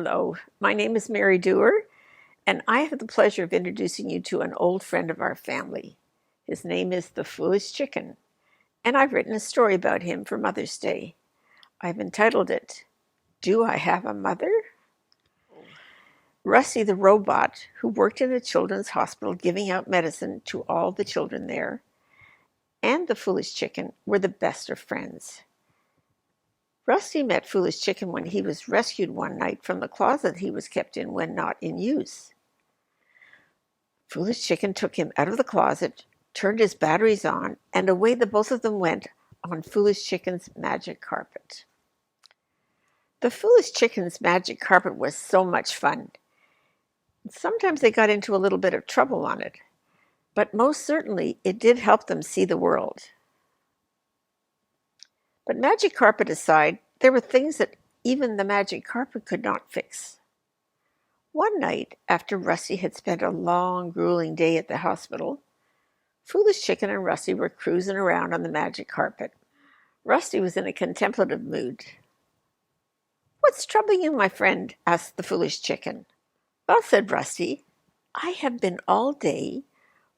Hello, my name is Mary Dooher, and I have the pleasure of introducing you to an old friend of our family. His name is the Foolish Chicken, and I've written a story about him for Mother's Day. I've entitled it, Do I Have a Mother? Rusty the robot, who worked in a children's hospital giving out medicine to all the children there, and the Foolish Chicken were the best of friends. Rusty met Foolish Chicken when he was rescued one night from the closet he was kept in when not in use. Foolish Chicken took him out of the closet, turned his batteries on, and away the both of them went on Foolish Chicken's magic carpet. The Foolish Chicken's magic carpet was so much fun. Sometimes they got into a little bit of trouble on it, but most certainly it did help them see the world. But magic carpet aside, there were things that even the magic carpet could not fix. One night, after Rusty had spent a long, grueling day at the hospital, Foolish Chicken and Rusty were cruising around on the magic carpet. Rusty was in a contemplative mood. "What's troubling you, my friend?" asked the Foolish Chicken. "Well," said Rusty, "I have been all day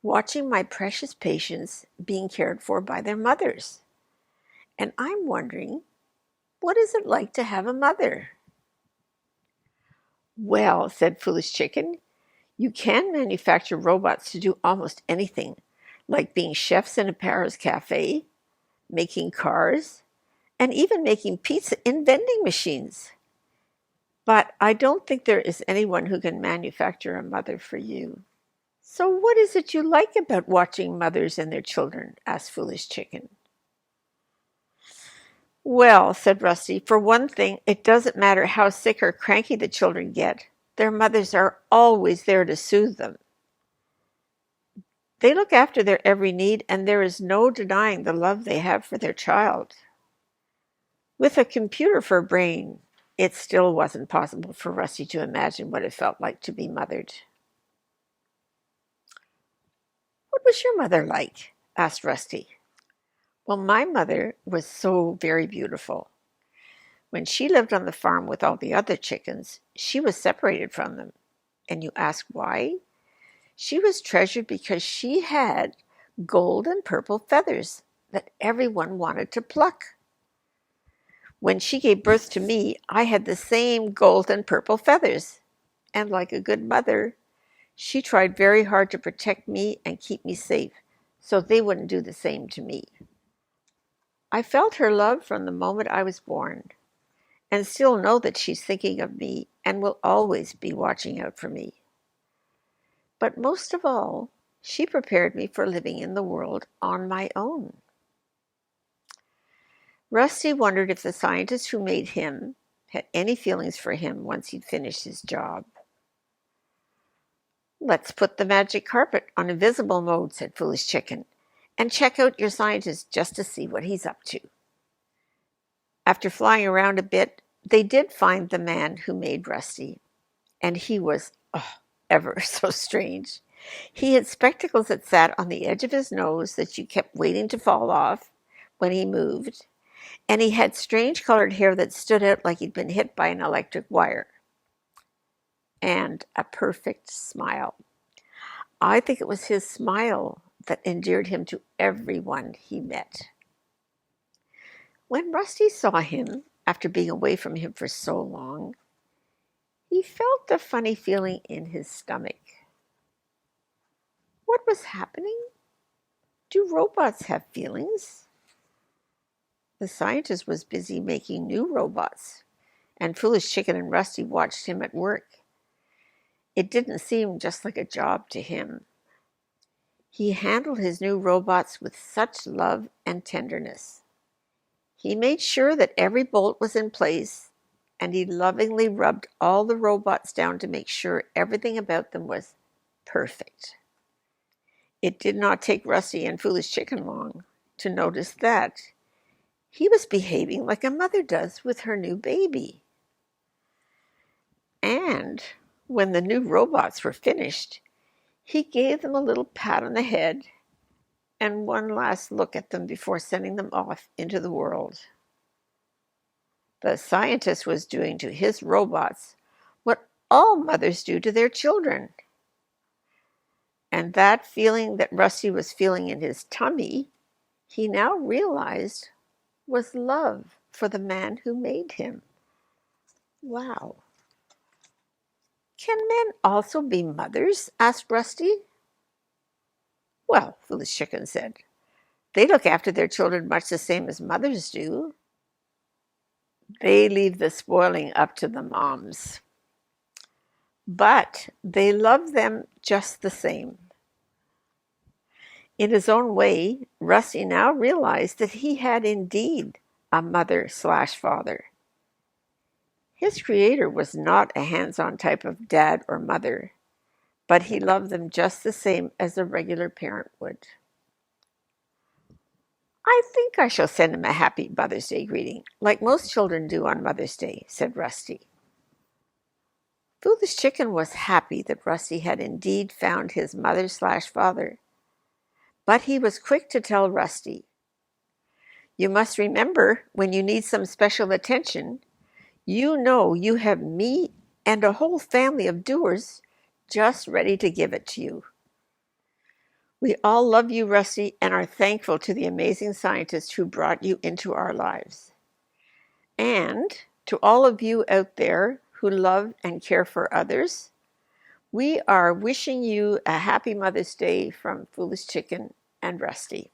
watching my precious patients being cared for by their mothers. And I'm wondering, what is it like to have a mother?" "Well," said Foolish Chicken, "you can manufacture robots to do almost anything, like being chefs in a Paris cafe, making cars, and even making pizza in vending machines. But I don't think there is anyone who can manufacture a mother for you." "So what is it you like about watching mothers and their children?" asked Foolish Chicken. "Well," said Rusty, "for one thing, it doesn't matter how sick or cranky the children get. Their mothers are always there to soothe them. They look after their every need, and there is no denying the love they have for their child." With a computer for a brain, it still wasn't possible for Rusty to imagine what it felt like to be mothered. "What was your mother like?" asked Rusty. "Well, my mother was so very beautiful. When she lived on the farm with all the other chickens, she was separated from them. And you ask why? She was treasured because she had gold and purple feathers that everyone wanted to pluck. When she gave birth to me, I had the same gold and purple feathers. And like a good mother, she tried very hard to protect me and keep me safe, so they wouldn't do the same to me. I felt her love from the moment I was born, and still know that she's thinking of me and will always be watching out for me. But most of all, she prepared me for living in the world on my own." Rusty wondered if the scientist who made him had any feelings for him once he'd finished his job. "Let's put the magic carpet on invisible mode," said Foolish Chicken, "and check out your scientist just to see what he's up to." After flying around a bit, they did find the man who made Rusty, and he was ever so strange. He had spectacles that sat on the edge of his nose that you kept waiting to fall off when he moved, and he had strange colored hair that stood out like he'd been hit by an electric wire, and a perfect smile. I think it was his smile that endeared him to everyone he met. When Rusty saw him, after being away from him for so long, he felt a funny feeling in his stomach. What was happening? Do robots have feelings? The scientist was busy making new robots, and Foolish Chicken and Rusty watched him at work. It didn't seem just like a job to him. He handled his new robots with such love and tenderness. He made sure that every bolt was in place, and he lovingly rubbed all the robots down to make sure everything about them was perfect. It did not take Rusty and Foolish Chicken long to notice that he was behaving like a mother does with her new baby. And when the new robots were finished, he gave them a little pat on the head and one last look at them before sending them off into the world. The scientist was doing to his robots all mothers do to their children. And that feeling that Rusty was feeling in his tummy, he now realized was love for the man who made him. Wow. Can men also be mothers? Asked Rusty. Well, Foolish Chicken said, they look after their children much the same as mothers do. They leave the spoiling up to the moms. But they love them just the same. In his own way, Rusty now realized that he had indeed a mother/father. His creator was not a hands-on type of dad or mother, but he loved them just the same as a regular parent would. I think I shall send him a happy Mother's Day greeting, like most children do on Mother's Day, said Rusty. Foolish Chicken was happy that Rusty had indeed found his mother/father, but he was quick to tell Rusty, you must remember, when you need some special attention, you know you have me and a whole family of doers just ready to give it to you. We all love you, Rusty, and are thankful to the amazing scientist who brought you into our lives. And to all of you out there who love and care for others, we are wishing you a happy Mother's Day from Foolish Chicken and Rusty.